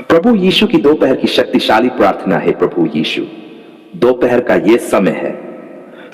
प्रभु यीशु की दोपहर की शक्तिशाली प्रार्थना है। प्रभु यीशु, दोपहर का यह समय है,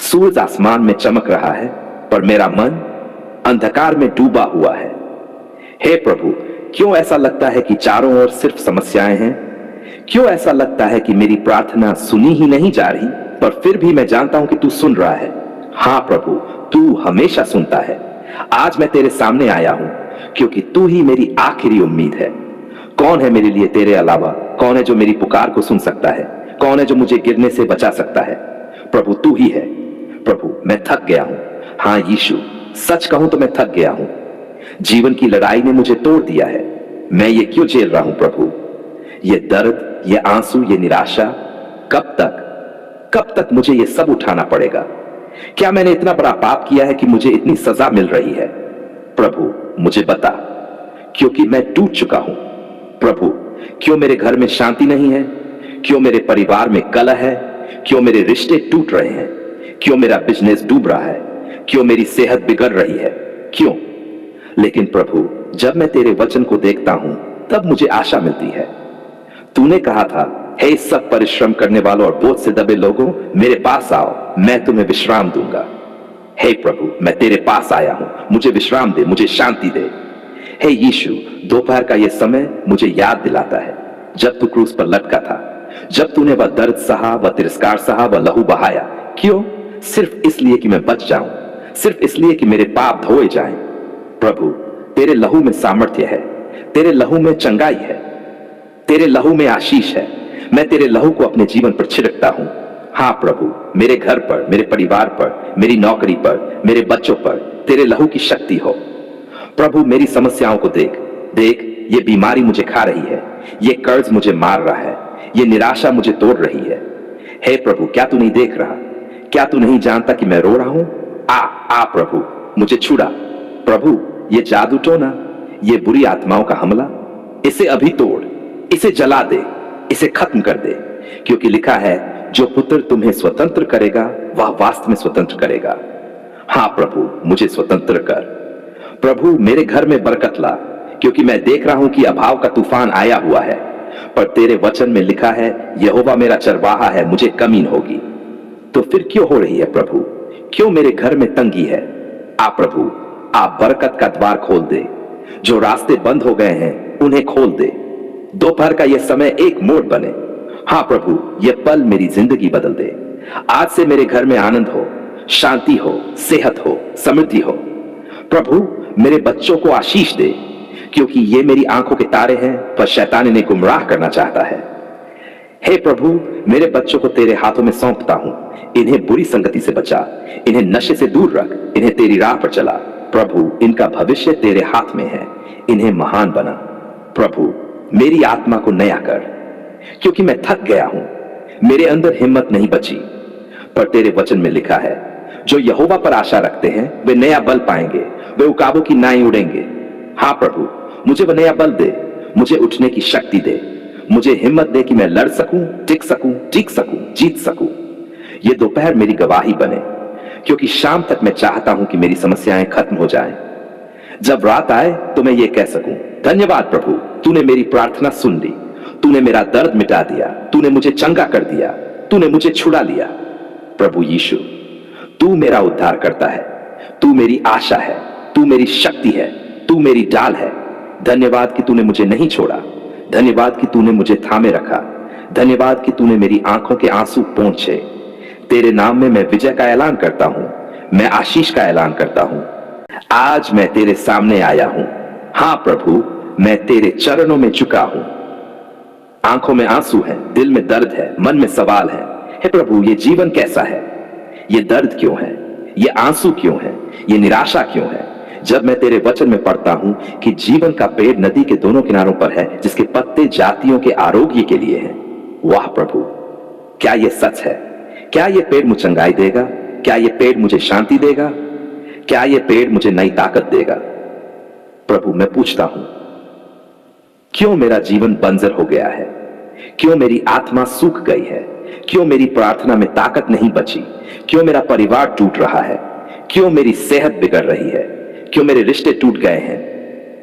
सूरज आसमान में चमक रहा है पर मेरा मन अंधकार में डूबा हुआ है। हे प्रभु, क्यों ऐसा लगता है कि चारों ओर सिर्फ समस्याएं हैं? क्यों ऐसा लगता है कि मेरी प्रार्थना सुनी ही नहीं जा रही? पर फिर भी मैं जानता हूं कि तू सुन रहा है। हां प्रभु, तू हमेशा सुनता है। आज मैं तेरे सामने आया हूं क्योंकि तू ही मेरी आखिरी उम्मीद है। कौन है मेरे लिए तेरे अलावा? कौन है जो मेरी पुकार को सुन सकता है? कौन है जो मुझे गिरने से बचा सकता है? प्रभु, तू ही है। प्रभु, मैं थक गया हूं। हां यीशु, सच कहूं तो मैं थक गया हूं। जीवन की लड़ाई ने मुझे तोड़ दिया है। मैं ये क्यों झेल रहा हूं प्रभु? ये दर्द, ये आंसू, ये निराशा, कब तक मुझे ये सब उठाना पड़ेगा? क्या मैंने इतना बड़ा पाप किया है कि मुझे इतनी सजा मिल रही है? प्रभु, मुझे बता, क्योंकि मैं टूट चुका हूं। प्रभु, क्यों मेरे घर में शांति नहीं है? क्यों मेरे परिवार में कलह है? क्यों मेरे रिश्ते टूट रहे हैं? क्यों मेरा बिजनेस डूब रहा है? क्यों मेरी सेहत बिगड़ रही है? क्यों? लेकिन प्रभु, जब मैं तेरे वचन को देखता हूं तब मुझे आशा मिलती है। तूने कहा था, हे सब परिश्रम करने वालों और बोझ से दबे लोगों, मेरे पास आओ, मैं तुम्हें विश्राम दूंगा। हे प्रभु, मैं तेरे पास आया हूं, मुझे विश्राम दे, मुझे शांति दे। हे यीशु, दोपहर का यह समय मुझे याद दिलाता है जब तू क्रूस पर लटका था, जब तूने वह दर्द सहा, वह तिरस्कार सहा, वह लहू बहाया। क्यों? सिर्फ इसलिए कि मैं बच जाऊं, सिर्फ इसलिए कि मेरे पाप धोए जाएं। प्रभु, तेरे लहू में सामर्थ्य है, तेरे लहू में चंगाई है, तेरे लहू में आशीष है। मैं तेरे लहू को अपने जीवन पर छिड़कता हूं। हां प्रभु, मेरे घर पर, मेरे परिवार पर, मेरी नौकरी पर, मेरे बच्चों पर तेरे लहू की शक्ति हो। प्रभु, मेरी समस्याओं को देख देख, ये बीमारी मुझे खा रही है, ये कर्ज मुझे मार रहा है, ये निराशा मुझे तोड़ रही है। हे प्रभु, क्या तू नहीं देख रहा? क्या तू नहीं जानता कि मैं रो रहा हूं? आ प्रभु, मुझे छुड़ा। प्रभु, ये जादू टोना, ये बुरी आत्माओं का हमला, इसे अभी तोड़, इसे जला दे, इसे खत्म कर दे, क्योंकि लिखा है, जो पुत्र तुम्हें स्वतंत्र करेगा वह वास्तव में स्वतंत्र करेगा। हां प्रभु, मुझे स्वतंत्र कर। प्रभु, मेरे घर में बरकत ला, क्योंकि मैं देख रहा हूं कि अभाव का तूफान आया हुआ है। पर तेरे वचन में लिखा है, यहोवा मेरा चरवाहा है, मुझे कमी न होगी। तो फिर क्यों हो रही है प्रभु? क्यों मेरे घर में तंगी है? आ प्रभु, आप बरकत का द्वार खोल दे। जो रास्ते बंद हो गए हैं उन्हें खोल दे। दोपहर का यह समय एक मोड़ बने। हां प्रभु, यह पल मेरी जिंदगी बदल दे। आज से मेरे घर में आनंद हो, शांति हो, सेहत हो, समृद्धि हो। प्रभु, मेरे बच्चों को आशीष दे, क्योंकि ये मेरी आंखों के तारे हैं, पर शैतान इन्हें गुमराह करना चाहता है। हे प्रभु, मेरे बच्चों को तेरे हाथों में सौंपता हूं। इन्हें बुरी संगति से बचा, इन्हें नशे से दूर रख, इन्हें तेरी राह पर चला। प्रभु, इनका भविष्य तेरे हाथ में है, इन्हें महान बना। प्रभु, मेरी आत्मा को नया कर, क्योंकि मैं थक गया हूं, मेरे अंदर हिम्मत नहीं बची। पर तेरे वचन में लिखा है, जो यहोवा पर आशा रखते हैं वे नया बल पाएंगे, वे उकाबों की नाई उड़ेंगे। हां प्रभु, मुझे वह नया बल दे, मुझे उठने की शक्ति दे, मुझे हिम्मत दे कि मैं लड़ सकूं, टिक सकूं, जीत सकूं, जीत सकूं। ये दोपहर मेरी गवाही बने, क्योंकि शाम तक मैं चाहता हूं कि मेरी समस्याएं खत्म हो जाएं। जब रात आए तो मैं ये कह सकूं, धन्यवाद प्रभु, तूने मेरी प्रार्थना सुन ली, तूने मेरा दर्द मिटा दिया, तूने मुझे चंगा कर दिया, तूने मुझे छुड़ा लिया। प्रभु यीशु, तू मेरा उद्धार करता है, तू मेरी आशा है, तू मेरी शक्ति है, तू मेरी ढाल है। धन्यवाद कि तूने मुझे नहीं छोड़ा, धन्यवाद कि तूने मुझे थामे रखा, धन्यवाद कि तूने मेरी आंखों के आंसू पोंछे। तेरे नाम में मैं विजय का ऐलान करता हूं, मैं आशीष का ऐलान करता हूं। आज मैं तेरे सामने आया हूं। हां प्रभु, मैं तेरे चरणों में झुका हूं। आंखों में आंसू है, दिल में दर्द है, मन में सवाल है। हे प्रभु, ये जीवन कैसा है? ये दर्द क्यों है? ये आंसू क्यों है? ये निराशा क्यों है? जब मैं तेरे वचन में पढ़ता हूं कि जीवन का पेड़ नदी के दोनों किनारों पर है, जिसके पत्ते जातियों के आरोग्य के लिए हैं। वाह प्रभु, क्या यह सच है? क्या यह पेड़ मुझे चंगाई देगा? क्या यह पेड़ मुझे शांति देगा? क्या यह पेड़ मुझे नई ताकत देगा? प्रभु, मैं पूछता हूं, क्यों मेरा जीवन बंजर हो गया है? क्यों मेरी आत्मा सूख गई है? क्यों मेरी प्रार्थना में ताकत नहीं बची? क्यों मेरा परिवार टूट रहा है? क्यों मेरी सेहत बिगड़ रही है? क्यों मेरे रिश्ते टूट गए हैं?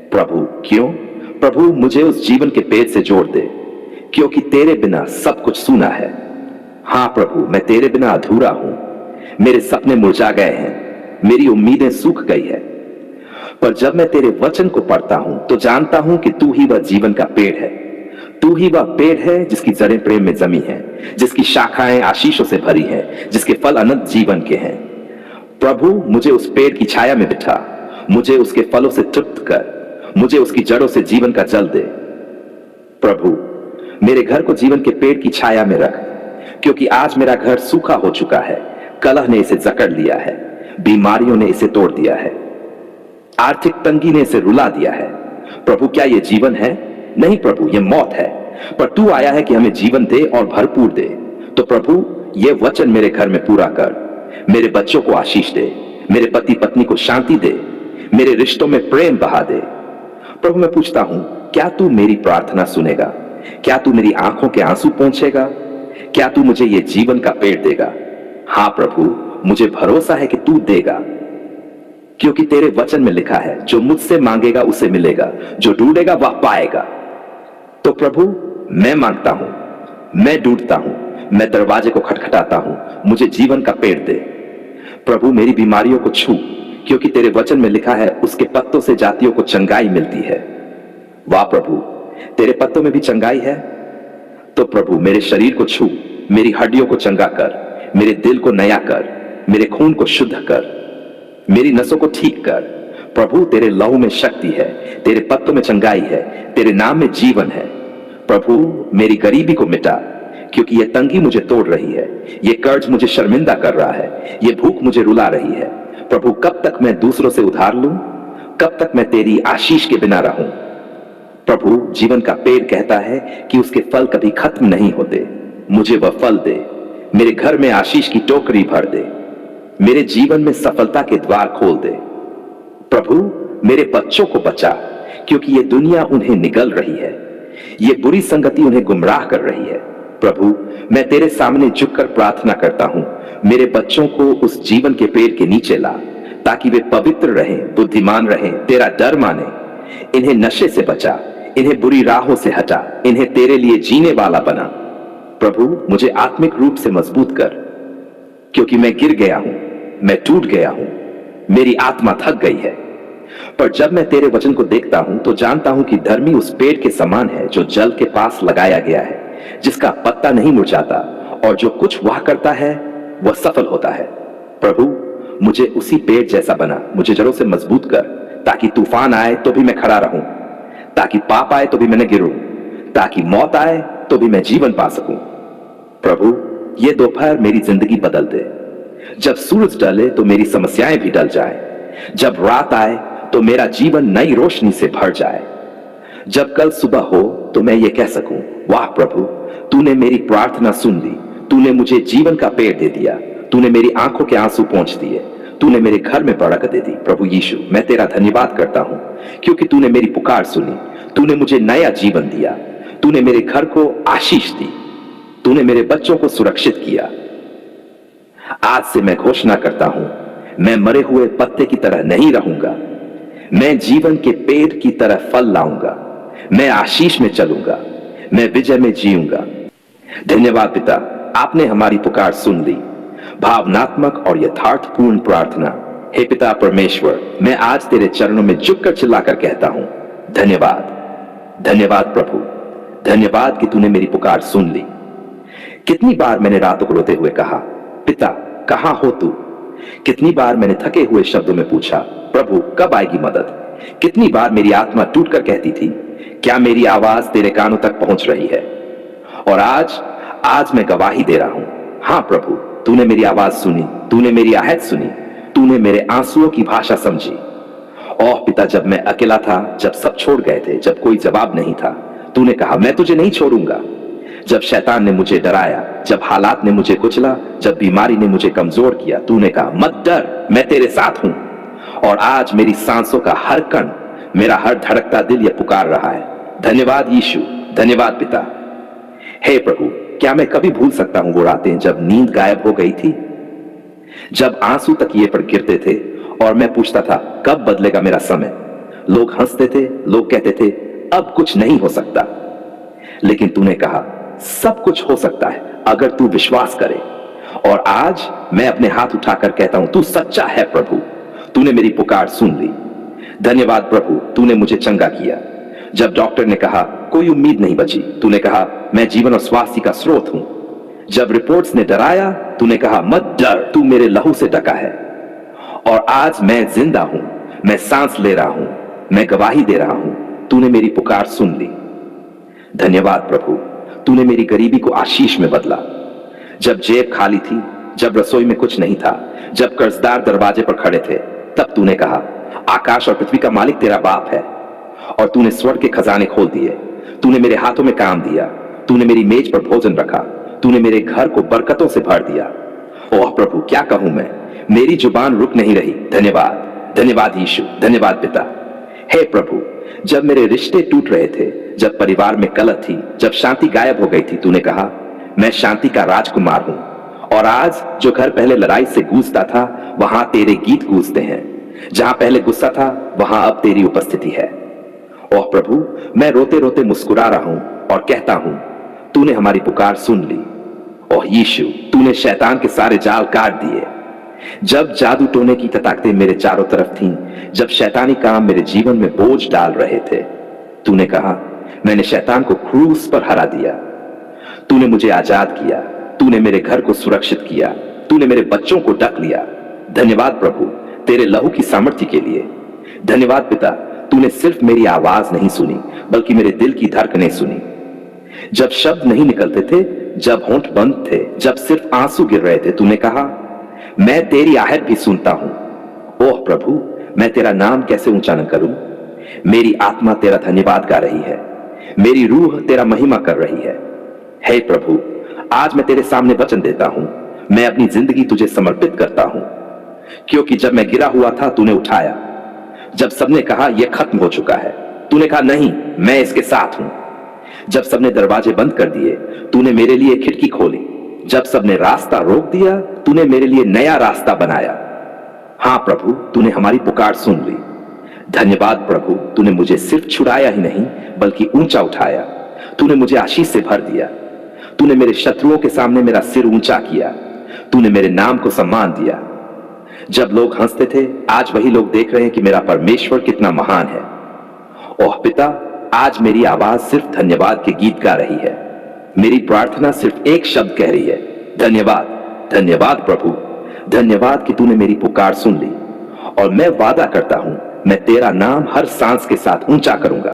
प्रभु, क्यों? प्रभु मुझे उस जीवन के पेड़ से जोड़ दे, क्योंकि तेरे बिना सब कुछ सूना है। हां प्रभु, मैं तेरे बिना अधूरा हूं। मेरे सपने मुरझा गए हैं, मेरी उम्मीदें सूख गई है। पर जब मैं तेरे वचन को पढ़ता हूं तो जानता हूं कि तू ही वह जीवन का पेड़ है। तू ही वह पेड़ है जिसकी जड़ें प्रेम में जमी है, जिसकी शाखाएं आशीषों से भरी है, जिसके फल अनंत जीवन के हैं। प्रभु मुझे उस पेड़ की छाया में बिठा, मुझे उसके फलों से तृप्त कर, मुझे उसकी जड़ों से जीवन का जल दे। प्रभु मेरे घर को जीवन के पेड़ की छाया में रख, क्योंकि आज मेरा घर सूखा हो चुका है। कलह ने इसे जकड़ लिया है, बीमारियों ने इसे तोड़ दिया है, आर्थिक तंगी ने इसे रुला दिया है। प्रभु क्या यह जीवन है? नहीं प्रभु, यह मौत है। पर तू आया है कि हमें जीवन दे और भरपूर दे। तो प्रभु यह वचन मेरे घर में पूरा कर, मेरे बच्चों को आशीष दे, मेरे पति पत्नी को शांति दे, मेरे रिश्तों में प्रेम बहा दे। प्रभु मैं पूछता हूं, क्या तू मेरी प्रार्थना सुनेगा? क्या तू मेरी आंखों के आंसू पोंछेगा? क्या तू मुझे यह जीवन का पेड़ देगा? हां प्रभु, मुझे भरोसा है कि तू देगा, क्योंकि तेरे वचन में लिखा है, जो मुझसे मांगेगा उसे मिलेगा, जो ढूंढेगा वह पाएगा। तो प्रभु मैं मांगता हूं, मैं ढूंढता हूं, मैं दरवाजे को खटखटाता हूं, मुझे जीवन का पेड़ दे। प्रभु मेरी बीमारियों को छू, क्योंकि तेरे वचन में लिखा है, उसके पत्तों से जातियों को चंगाई मिलती है। वाह प्रभु, तेरे पत्तों में भी चंगाई है। तो प्रभु मेरे शरीर को छू, मेरी हड्डियों को चंगा कर, मेरे दिल को नया कर, मेरे खून को शुद्ध कर, मेरी नसों को ठीक कर। प्रभु तेरे लहू में शक्ति है, तेरे पत्तों में चंगाई है, तेरे नाम में जीवन है। प्रभु मेरी गरीबी को मिटा, क्योंकि यह तंगी मुझे तोड़ रही है, यह कर्ज मुझे शर्मिंदा कर रहा है, यह भूख मुझे रुला रही है। प्रभु कब तक मैं दूसरों से उधार लूं? कब तक मैं तेरी आशीष के बिना रहूं? प्रभु जीवन का पेड़ कहता है कि उसके फल कभी खत्म नहीं होते। मुझे वह फल दे, मेरे घर में आशीष की टोकरी भर दे, मेरे जीवन में सफलता के द्वार खोल दे। प्रभु मेरे बच्चों को बचा, क्योंकि ये दुनिया उन्हें निगल रही है, ये बुरी संगति उन्हें गुमराह कर रही है। प्रभु मैं तेरे सामने झुककर प्रार्थना करता हूं, मेरे बच्चों को उस जीवन के पेड़ के नीचे ला, ताकि वे पवित्र रहें, बुद्धिमान रहें, तेरा डर माने। इन्हें नशे से बचा, इन्हें बुरी राहों से हटा, इन्हें तेरे लिए जीने वाला बना। प्रभु मुझे आत्मिक रूप से मजबूत कर, क्योंकि मैं गिर गया हूं, मैं टूट गया हूं, मेरी आत्मा थक गई है। पर जब मैं तेरे वचन को देखता हूं तो जानता हूं कि धर्मी उस पेड़ के समान है जो जल के पास लगाया गया है, जिसका पत्ता नहीं मुरझाता, और जो कुछ वह करता है वह सफल होता है। प्रभु मुझे उसी पेड़ जैसा बना, मुझे जड़ों से मजबूत कर, ताकि तूफान आए तो भी मैं खड़ा रहूं, ताकि पाप आए तो भी मैं न गिरूं, ताकि मौत आए तो भी मैं जीवन पा सकूं। प्रभु ये दोपहर मेरी जिंदगी बदल दे। जब सूरज डले तो मेरी समस्याएं भी डल जाए, जब रात आए तो मेरा जीवन नई रोशनी से भर जाए। जब कल सुबह हो तो मैं ये कह सकूं, वाह प्रभु तूने मेरी प्रार्थना सुन ली, तूने मुझे जीवन का पेड़ दे दिया, तूने मेरी आंखों के आंसू पोंछ दिए, तूने मेरे घर में बरकत दे दी। प्रभु यीशु मैं तेरा धन्यवाद करता हूं, क्योंकि तूने मेरी पुकार सुनी, तूने मुझे नया जीवन दिया, तूने मेरे घर को आशीष दी, तूने मेरे बच्चों को सुरक्षित किया। आज से मैं घोषणा करता हूं, मैं मरे हुए पत्ते की तरह नहीं रहूंगा, मैं जीवन के पेड़ की तरह फल लाऊंगा, मैं आशीष में चलूंगा, मैं विजय में जीऊंगा। धन्यवाद पिता, आपने हमारी पुकार सुन ली, भावनात्मक और यथार्थपूर्ण प्रार्थना। हे पिता परमेश्वर, मैं आज तेरे चरणों में झुककर चिल्लाकर कहता हूं, धन्यवाद, धन्यवाद प्रभु, धन्यवाद कि तूने मेरी पुकार सुन ली। कितनी बार मैंने रातों को रोते हुए कहा, पिता कहां हो तू? कितनी बार मैंने थके हुए शब्दों में पूछा, प्रभु कब आएगी मदद? कितनी बार मेरी आत्मा टूटकर कहती थी, क्या मेरी आवाज तेरे कानों तक पहुंच रही है? और आज मैं गवाही दे रहा हूं, हां प्रभु तूने मेरी आवाज सुनी, तूने मेरी आहट सुनी, तूने मेरे आंसुओं की भाषा समझी। ओह पिता, जब मैं अकेला था, जब सब छोड़ गए थे, जब कोई जवाब नहीं था, तूने कहा मैं तुझे नहीं छोड़ूंगा। जब शैतान ने मुझे डराया, जब हालात ने मुझे कुचला, जब बीमारी ने मुझे कमजोर किया, तूने कहा मत डर, मैं तेरे साथ हूं। और आज मेरी सांसों का हर कण, मेरा हर धड़कता दिल यह पुकार रहा है, धन्यवाद यीशु, धन्यवाद पिता। हे प्रभु, क्या मैं कभी भूल सकता हूं वो रातें जब नींद गायब हो गई थी, जब आंसू तकिए पर गिरते थे और मैं पूछता था कब बदलेगा मेरा समय? लोग हंसते थे, लोग कहते थे अब कुछ नहीं हो सकता, लेकिन तूने कहा सब कुछ हो सकता है अगर तू विश्वास करे। और आज मैं अपने हाथ उठाकर कहता हूं, तू सच्चा है प्रभु, तूने मेरी पुकार सुन ली। धन्यवाद प्रभु, तूने मुझे चंगा किया। जब डॉक्टर ने कहा कोई उम्मीद नहीं बची, तूने कहा मैं जीवन और स्वास्थ्य का स्रोत हूं। जब रिपोर्ट्स ने डराया, तूने कहा मत डर, तू मेरे लहू से ढका है। और आज मैं जिंदा हूं, मैं सांस ले रहा हूं, मैं गवाही दे रहा हूं, तूने मेरी पुकार सुन ली। धन्यवाद प्रभु, तूने मेरी गरीबी को आशीष में बदला। जब जेब खाली थी, जब रसोई में कुछ नहीं था, जब कर्जदार दरवाजे पर खड़े थे, तब तूने कहा आकाश और पृथ्वी का मालिक तेरा बाप है। और तूने स्वर्ग के खजाने खोल दिए, तूने मेरे हाथों में काम दिया, तूने मेरी मेज पर भोजन रखा, तूने मेरे घर को बरकतों से भर दिया। ओह प्रभु, क्या कहूं मैं, मेरी जुबान रुक नहीं रही। धन्यवाद, धन्यवाद यीशु, धन्यवाद पिता। हे प्रभु, जब मेरे रिश्ते टूट रहे थे, जब परिवार में कलह थी, जब शांति गायब हो गई थी, तूने कहा मैं शांति का राजकुमार हूं। और आज जो घर पहले लड़ाई से गूंजता था, वहां तेरे गीत गूंजते हैं। जहां पहले गुस्सा था, वहां अब तेरी उपस्थिति है। ओह प्रभु, मैं रोते रोते मुस्कुरा रहा हूं और कहता हूं तूने हमारी पुकार सुन ली। ओह यीशु, तूने शैतान के सारे जाल काट दिए। जब जादू टोने की ताकतें मेरे चारों तरफ थीं, जब शैतानी काम मेरे जीवन में बोझ डाल रहे थे, तूने कहा मैंने शैतान को क्रूस पर हरा दिया। तूने मुझे आजाद किया, तूने मेरे घर को सुरक्षित किया, तूने मेरे बच्चों को ढक लिया। धन्यवाद प्रभु तेरे लहू की सामर्थ्य के लिए। धन्यवाद पिता, तूने सिर्फ मेरी आवाज नहीं सुनी, बल्कि मेरे दिल की धड़कनें सुनी। जब शब्द नहीं निकलते थे, जब होंठ बंद थे, जब सिर्फ आंसू गिर रहे थे, तूने कहा मैं तेरी आहट भी सुनता हूं। ओह प्रभु, मैं तेरा नाम कैसे ऊंचा न करूं। मेरी आत्मा तेरा धन्यवाद गा रही है, मेरी रूह तेरा महिमा कर रही है। हे प्रभु, आज मैं तेरे सामने वचन देता हूं, मैं अपनी जिंदगी तुझे समर्पित करता हूं, क्योंकि जब मैं गिरा हुआ था, तूने उठाया। जब सबने कहा यह खत्म हो चुका है, तूने कहा नहीं, मैं इसके साथ हूं। जब सबने दरवाजे बंद कर दिए, तूने मेरे लिए खिड़की खोली। जब सबने रास्ता रोक दिया, तूने मेरे लिए नया रास्ता बनाया। हां प्रभु, तूने हमारी पुकार सुन ली। धन्यवाद प्रभु, तूने मुझे सिर्फ छुड़ाया ही नहीं, बल्कि ऊंचा उठाया। तूने मुझे आशीष से भर दिया। तूने मेरे शत्रुओं के सामने मेरा सिर ऊंचा किया। तूने मेरे नाम को सम्मान दिया। जब लोग हंसते थे, आज वही लोग देख रहे हैं कि मेरा परमेश्वर कितना महान है। ओह पिता, आज मेरी आवाज सिर्फ धन्यवाद के गीत गा रही है। मेरी प्रार्थना सिर्फ एक शब्द कह रही है, धन्यवाद, धन्यवाद प्रभु। धन्यवाद कि तूने मेरी पुकार सुन ली। और मैं वादा करता हूं, मैं तेरा नाम हर सांस के साथ ऊंचा करूंगा।